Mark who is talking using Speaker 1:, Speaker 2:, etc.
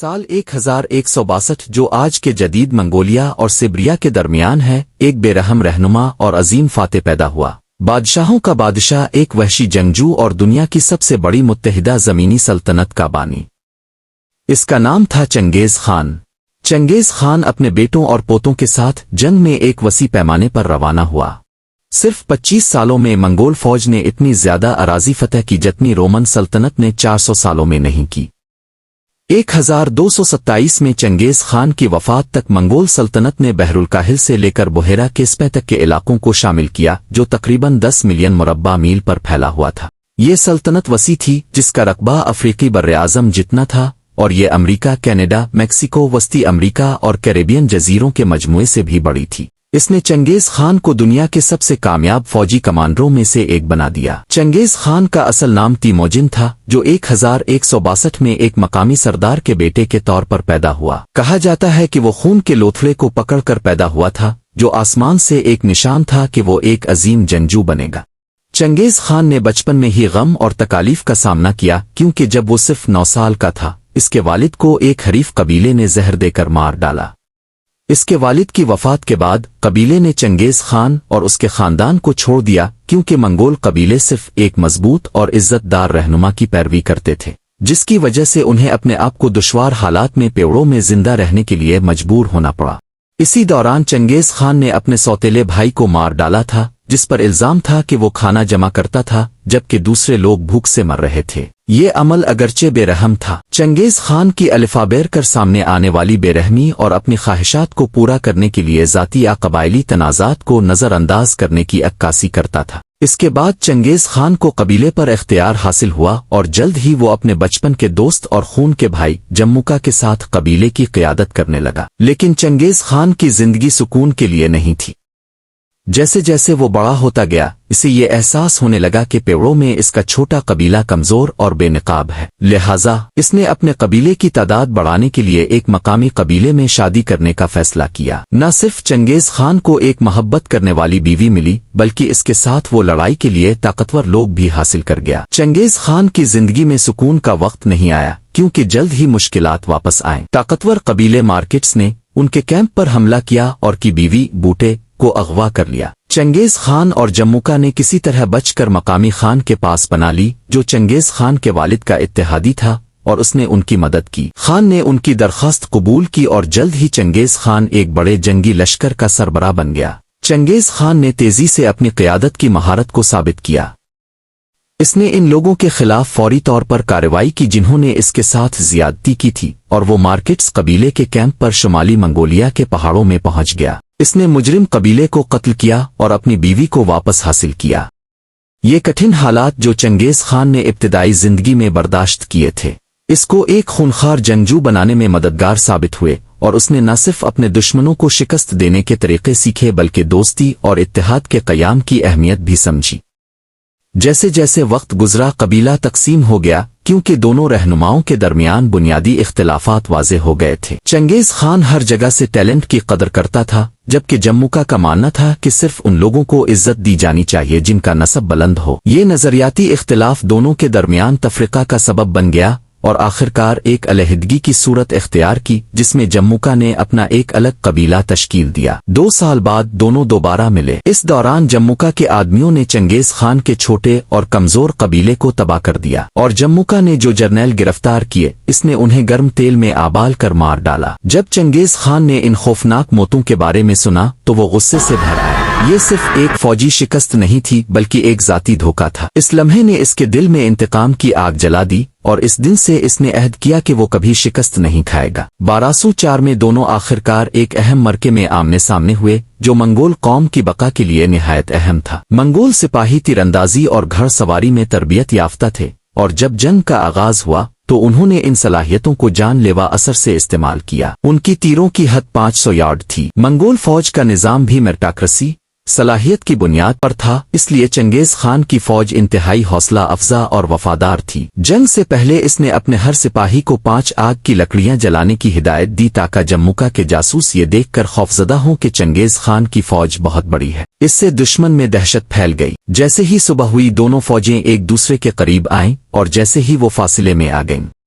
Speaker 1: سال 1162 جو آج کے جدید منگولیا اور سبریا کے درمیان ہے، ایک بے رحم رہنما اور عظیم فاتح پیدا ہوا۔ بادشاہوں کا بادشاہ، ایک وحشی جنگجو اور دنیا کی سب سے بڑی متحدہ زمینی سلطنت کا بانی۔ اس کا نام تھا چنگیز خان۔ چنگیز خان اپنے بیٹوں اور پوتوں کے ساتھ جنگ میں ایک وسیع پیمانے پر روانہ ہوا۔ صرف 25 سالوں میں منگول فوج نے اتنی زیادہ اراضی فتح کی جتنی رومن سلطنت نے 400 سالوں میں نہیں کی۔ 1227 میں چنگیز خان کی وفات تک منگول سلطنت نے بحر الکاہل سے لے کر بحیرہ کیسپے تک کے علاقوں کو شامل کیا، جو تقریباً 10 ملین مربع میل پر پھیلا ہوا تھا۔ یہ سلطنت وسیع تھی، جس کا رقبہ افریقی براعظم جتنا تھا، اور یہ امریکہ، کینیڈا، میکسیکو، وسطی امریکہ اور کیریبین جزیروں کے مجموعے سے بھی بڑی تھی۔ اس نے چنگیز خان کو دنیا کے سب سے کامیاب فوجی کمانڈروں میں سے ایک بنا دیا۔ چنگیز خان کا اصل نام تیموجن تھا، جو 1162 میں ایک مقامی سردار کے بیٹے کے طور پر پیدا ہوا۔ کہا جاتا ہے کہ وہ خون کے لوتھڑے کو پکڑ کر پیدا ہوا تھا، جو آسمان سے ایک نشان تھا کہ وہ ایک عظیم جنگجو بنے گا۔ چنگیز خان نے بچپن میں ہی غم اور تکالیف کا سامنا کیا، کیونکہ جب وہ صرف 9 سال کا تھا، اس کے والد کو ایک حریف قبیلے نے زہر دے کر مار ڈالا۔ اس کے والد کی وفات کے بعد قبیلے نے چنگیز خان اور اس کے خاندان کو چھوڑ دیا، کیونکہ منگول قبیلے صرف ایک مضبوط اور عزت دار رہنما کی پیروی کرتے تھے، جس کی وجہ سے انہیں اپنے آپ کو دشوار حالات میں پیڑوں میں زندہ رہنے کے لیے مجبور ہونا پڑا۔ اسی دوران چنگیز خان نے اپنے سوتیلے بھائی کو مار ڈالا تھا، جس پر الزام تھا کہ وہ کھانا جمع کرتا تھا جبکہ دوسرے لوگ بھوک سے مر رہے تھے۔ یہ عمل اگرچہ بے رحم تھا، چنگیز خان کی الفابیر کر سامنے آنے والی بے رحمی اور اپنی خواہشات کو پورا کرنے کے لیے ذاتی یا قبائلی تنازعات کو نظر انداز کرنے کی عکاسی کرتا تھا۔ اس کے بعد چنگیز خان کو قبیلے پر اختیار حاصل ہوا، اور جلد ہی وہ اپنے بچپن کے دوست اور خون کے بھائی جموکا کے ساتھ قبیلے کی قیادت کرنے لگا۔ لیکن چنگیز خان کی زندگی سکون کے لیے نہیں تھی۔ جیسے جیسے وہ بڑا ہوتا گیا، اسے یہ احساس ہونے لگا کہ پیڑوں میں اس کا چھوٹا قبیلہ کمزور اور بے نقاب ہے، لہٰذا اس نے اپنے قبیلے کی تعداد بڑھانے کے لیے ایک مقامی قبیلے میں شادی کرنے کا فیصلہ کیا۔ نہ صرف چنگیز خان کو ایک محبت کرنے والی بیوی ملی، بلکہ اس کے ساتھ وہ لڑائی کے لیے طاقتور لوگ بھی حاصل کر گیا۔ چنگیز خان کی زندگی میں سکون کا وقت نہیں آیا، کیونکہ جلد ہی مشکلات واپس آئیں۔ طاقتور قبیلے مارکیٹس نے ان کے کیمپ پر حملہ کیا اور کی بیوی بوٹے کو اغوا کر لیا۔ چنگیز خان اور جموکا نے کسی طرح بچ کر مقامی خان کے پاس بنا لی، جو چنگیز خان کے والد کا اتحادی تھا، اور اس نے ان کی مدد کی۔ خان نے ان کی درخواست قبول کی اور جلد ہی چنگیز خان ایک بڑے جنگی لشکر کا سربراہ بن گیا۔ چنگیز خان نے تیزی سے اپنی قیادت کی مہارت کو ثابت کیا۔ اس نے ان لوگوں کے خلاف فوری طور پر کارروائی کی جنہوں نے اس کے ساتھ زیادتی کی تھی، اور وہ مارکیٹس قبیلے کے کیمپ پر شمالی منگولیا کے پہاڑوں میں پہنچ گیا۔ اس نے مجرم قبیلے کو قتل کیا اور اپنی بیوی کو واپس حاصل کیا۔ یہ کٹھن حالات جو چنگیز خان نے ابتدائی زندگی میں برداشت کیے تھے، اس کو ایک خونخوار جنگجو بنانے میں مددگار ثابت ہوئے، اور اس نے نہ صرف اپنے دشمنوں کو شکست دینے کے طریقے سیکھے بلکہ دوستی اور اتحاد کے قیام کی اہمیت بھی سمجھی۔ جیسے جیسے وقت گزرا، قبیلہ تقسیم ہو گیا، کیونکہ دونوں رہنماؤں کے درمیان بنیادی اختلافات واضح ہو گئے تھے۔ چنگیز خان ہر جگہ سے ٹیلنٹ کی قدر کرتا تھا، جبکہ جموکا کا ماننا تھا کہ صرف ان لوگوں کو عزت دی جانی چاہیے جن کا نسب بلند ہو۔ یہ نظریاتی اختلاف دونوں کے درمیان تفرقہ کا سبب بن گیا، اور آخرکار ایک علیحدگی کی صورت اختیار کی، جس میں جموکا نے اپنا ایک الگ قبیلہ تشکیل دیا۔ 2 سال بعد دونوں دوبارہ ملے۔ اس دوران جموکا کے آدمیوں نے چنگیز خان کے چھوٹے اور کمزور قبیلے کو تباہ کر دیا، اور جموکا نے جو جرنیل گرفتار کیے، اس نے انہیں گرم تیل میں آبال کر مار ڈالا۔ جب چنگیز خان نے ان خوفناک موتوں کے بارے میں سنا تو وہ غصے سے بھر آیا۔ یہ صرف ایک فوجی شکست نہیں تھی، بلکہ ایک ذاتی دھوکہ تھا۔ اس لمحے نے اس کے دل میں انتقام کی آگ جلا دی، اور اس دن سے اس نے عہد کیا کہ وہ کبھی شکست نہیں کھائے گا۔ 1204 میں دونوں آخرکار ایک اہم معرکے میں آمنے سامنے ہوئے، جو منگول قوم کی بقا کے لیے نہایت اہم تھا۔ منگول سپاہی تیر اندازی اور گھڑ سواری میں تربیت یافتہ تھے، اور جب جنگ کا آغاز ہوا تو انہوں نے ان صلاحیتوں کو جان لیوا اثر سے استعمال کیا۔ ان کی تیروں کی حد 500 یارڈ تھی۔ منگول فوج کا نظام بھی میرٹاکریسی صلاحیت کی بنیاد پر تھا، اس لیے چنگیز خان کی فوج انتہائی حوصلہ افزا اور وفادار تھی۔ جنگ سے پہلے اس نے اپنے ہر سپاہی کو 5 آگ کی لکڑیاں جلانے کی ہدایت دی، تاکہ جموکا کے جاسوس یہ دیکھ کر خوفزدہ ہوں کہ چنگیز خان کی فوج بہت بڑی ہے۔ اس سے دشمن میں دہشت پھیل گئی۔ جیسے ہی صبح ہوئی، دونوں فوجیں ایک دوسرے کے قریب آئیں، اور جیسے ہی وہ فاصلے میں آ گئیں،